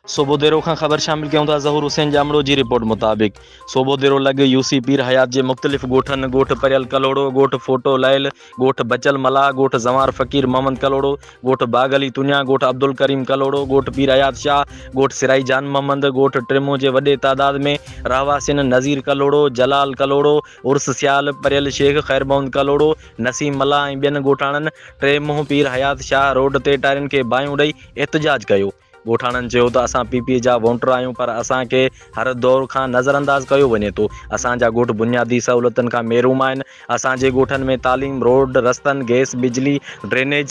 सोबोदेरो खां ख़बर शामिल कयूं था। ज़हूर हुसैन जामड़ो जी रिपोर्ट मुताबिक़ सोबोदेरो लॻ यूसी पीर हयात जे मुख़्तलिफ़ ॻोठनि ॻोठ परियल कलोड़ो, ॻोठ फोटो लायल, ॻोठ बचल मला, ॻोठ ज़वार फ़कीर मोहम्मद कलोड़ो, ॻोठ बागली तुनिया, ॻोठ अब्दुल करीम कलोड़ो, ॻोठ पीर हयात शाह, ॻोठ सिराई जान मोहम्मद, ॻोठ टिमो जे वॾे तादाद में रहवासियुनि नज़ीर कलोड़ो, जलाल कलोड़ो, उर्स सियाल परियल शेख ख़ैर मोहम्मद कलोड़ो, नसीम मला ऐं ॿियनि ॻोठाणनि टे मुंहुं पीर हयात शाह रोड ते टायरनि खे बायूं ॾेई एहतजाज कयो। ॻोठाणनि चयो त असां पीपीए जा वोटर आहियूं, पर असांखे हर दौर खां नज़रअंदाज़ कयो वञे थो। असांजा ॻोठ बुनियादी सहूलियतुनि खां महरूम आहिनि। असांजे ॻोठनि में तालीम, रोड, रस्तनि, गैस, बिजली, ड्रेनेज,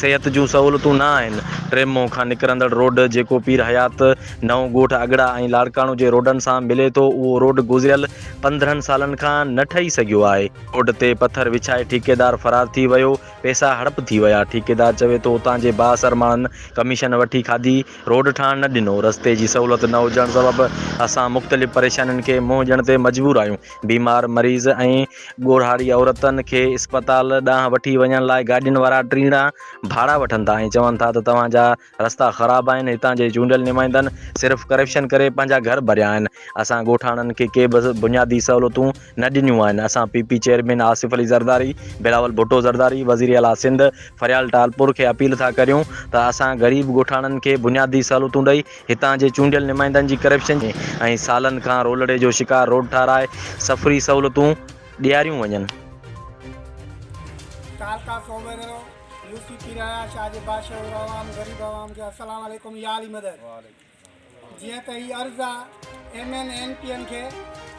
सिहत जूं सहूलियतूं न आहिनि। टिमो खां निकिरंदड़ रोड जेको पीर हयात नओं ॻोठ अगड़ा ऐं लाड़काणो जे रोडनि सां मिले थो, उहो रोड गुज़िरियल 15 सालनि खां न ठही सघियो आहे। रोड ते पथर विछाए ठेकेदार फरार थी वियो, पैसा हड़प थी विया। ठेकेदार चवे थो उतां जे बाअसर माण्हुनि कमीशन वठी खाधी रोड ठहण न ॾिनो। रस्ते जी सहूलियत न हुजण सबबि असां मुख़्तलिफ़ परेशानियुनि खे मुंहुं ॾियण ते मजबूर आहियूं। बीमार मरीज़ ऐं ॻोड़हारी औरतनि खे इस्पताल ॾांहुं वठी वञण लाइ गाॾियुनि वारा टीणा भाड़ा वठनि था ऐं चवनि था त तव्हांजा रस्ता ख़राब आहिनि। हितां जे चूंडियल नुमाइंदनि सिर्फ़ु करप्शन करे पंहिंजा घर भरिया आहिनि। असां ॻोठाणनि खे के बि बुनियादी सहूलियतूं न ॾिनियूं आहिनि। असां पीपी चेयरमैन आसिफ अली ज़रदारी, बिलावल भुट्टो ज़रदारी, वज़ीर आला सिंध फरियाल टालपुर खे अपील था करियूं त असां ग़रीब ॻोठाणनि खे बुनियादी सहूलियतूं ॾेई हितां जे चूंडियल नुमाइंदनि जी करप्शन ऐं सालनि खां रोलड़े जो शिकार रोड ठाराए सफ़री सहूलियतूं ॾियारियूं वञनि। तालका सोबेरो यूसी पीर हयात शाह जे बादशाह आवाम गरीब आवाम खे अस्सलाम वालेकुम या अली मदद। जीअं त ही अर्ज़ु आहे MNNPN खे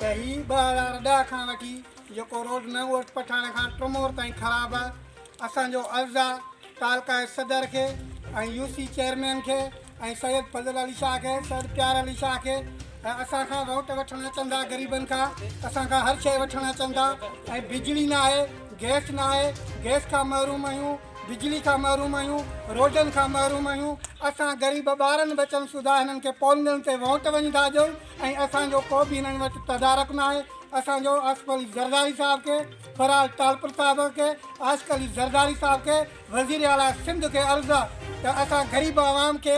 त ही 2010 खां वठी जेको रोड नओं पठाण खां टिमोर ताईं ख़राबु आहे। असांजो अर्ज़ु आहे तालका सदर खे ऐं यूसी चेयरमैन खे ऐं सैयद फज़ल अली शाह खे, सैयद प्यार अली शाह खे ऐं असांखां वोट वठणु अचनि था। ग़रीबनि खां असांखां हर शइ वठणु अचनि था ऐं बिजली न आहे, गैस न आहे, गैस खां महरूम आहियूं, बिजली खां महरूम आहियूं, रोडनि खां महरूम आहियूं। असां ग़रीब ॿारनि बचनि सुधा हिननि खे पॉलिंगनि ते वोट वञी था ॾियूं ऐं असांजो को बि हिननि वटि तदारक न आहे। असांजो आसिफ अली ज़रदारी साहब खे, फराल टालपुर साहब खे, आसिफ अली ज़रदारी साहब खे, वज़ीर आला सिंध खे अर्ज़ु आहे त असां ग़रीब आवाम खे